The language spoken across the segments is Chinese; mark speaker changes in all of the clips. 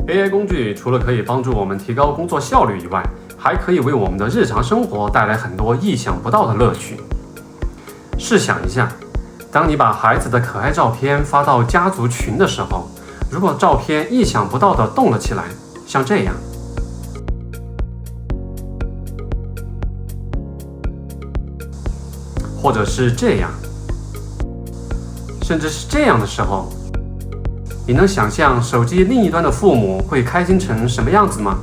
Speaker 1: AI 工具除了可以帮助我们提高工作效率以外，还可以为我们的日常生活带来很多意想不到的乐趣。试想一下，当你把孩子的可爱照片发到家族群的时候，如果照片意想不到地动了起来，像这样，或者是这样，甚至是这样的时候，你能想象手机另一端的父母会开心成什么样子吗？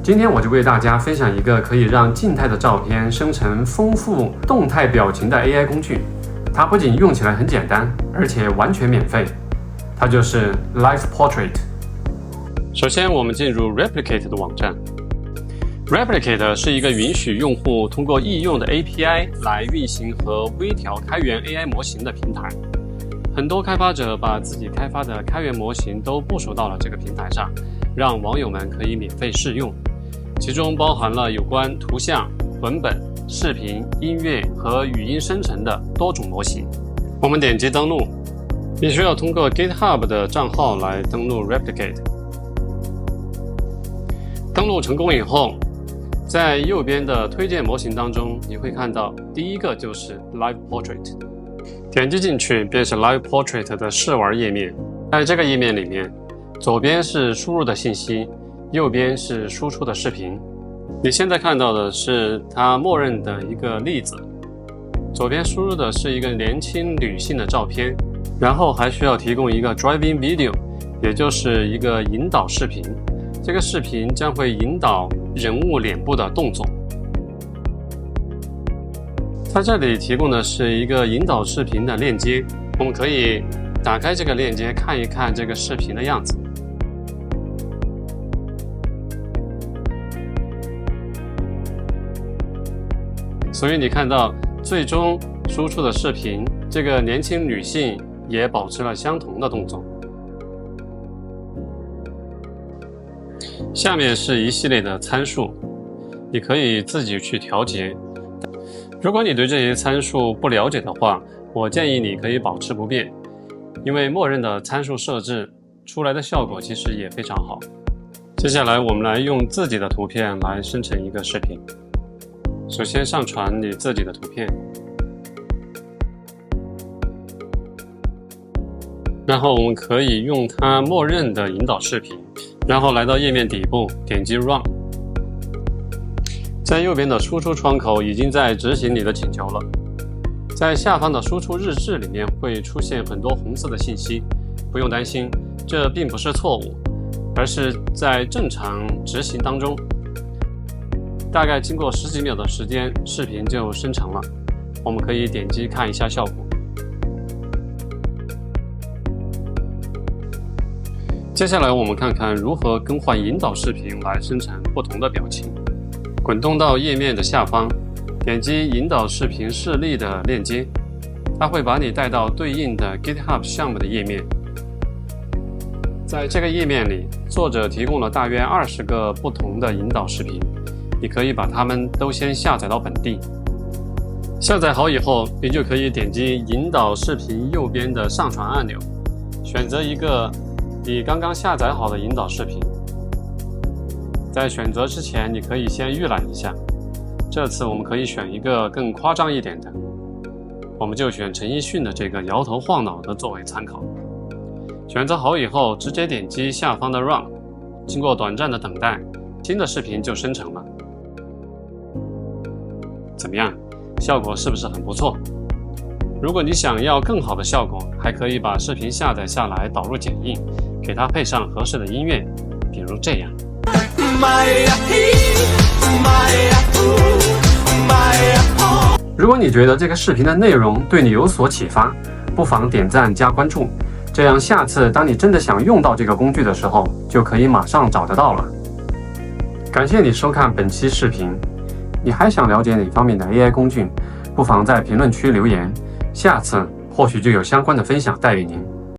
Speaker 1: 今天我就为大家分享一个可以让静态的照片生成丰富动态表情的 AI 工具。它不仅用起来很简单，而且完全免费。它就是 Live Portrait。首先，我们进入 Replicate 的网站。Replicate 是一个允许用户通过易用的 API 来运行和微调开源 AI 模型的平台。很多开发者把自己开发的开源模型都部署到了这个平台上，让网友们可以免费试用。其中包含了有关图像、文本、视频、音乐和语音生成的多种模型。我们点击登录，你需要通过 GitHub 的账号来登录 Replicate。登录成功以后，在右边的推荐模型当中，你会看到第一个就是 Live Portrait。点击进去便是 Live Portrait 的试玩页面。在这个页面里面，左边是输入的信息，右边是输出的视频。你现在看到的是它默认的一个例子，左边输入的是一个年轻女性的照片，然后还需要提供一个 driving video， 也就是一个引导视频。这个视频将会引导人物脸部的动作。在这里提供的是一个引导视频的链接，我们可以打开这个链接看一看这个视频的样子。所以你看到最终输出的视频，这个年轻女性也保持了相同的动作。下面是一系列的参数，你可以自己去调节。如果你对这些参数不了解的话，我建议你可以保持不变，因为默认的参数设置出来的效果其实也非常好。接下来我们来用自己的图片来生成一个视频。首先上传你自己的图片，然后我们可以用它默认的引导视频，然后来到页面底部，点击 Run。 在右边的输出窗口已经在执行你的请求了。在下方的输出日志里面会出现很多红色的信息，不用担心，这并不是错误，而是在正常执行当中。大概经过10几秒的时间，视频就生成了。我们可以点击看一下效果。接下来我们看看如何更换引导视频来生成不同的表情。滚动到页面的下方，点击引导视频示例的链接，它会把你带到对应的 GitHub 项目的页面。在这个页面里，作者提供了大约20个不同的引导视频，你可以把它们都先下载到本地。下载好以后，你就可以点击引导视频右边的上传按钮，选择一个你刚刚下载好的引导视频。在选择之前，你可以先预览一下。这次我们可以选一个更夸张一点的，我们就选陈奕迅的这个摇头晃脑的作为参考。选择好以后，直接点击下方的 Run， 经过短暂的等待，新的视频就生成了。怎么样？效果是不是很不错？如果你想要更好的效果，还可以把视频下载下来，导入剪映，给它配上合适的音乐，比如这样。如果你觉得这个视频的内容对你有所启发，不妨点赞加关注，这样下次当你真的想用到这个工具的时候，就可以马上找得到了。感谢你收看本期视频，你还想了解哪方面的 AI 工具，不妨在评论区留言，下次或许就有相关的分享带给您。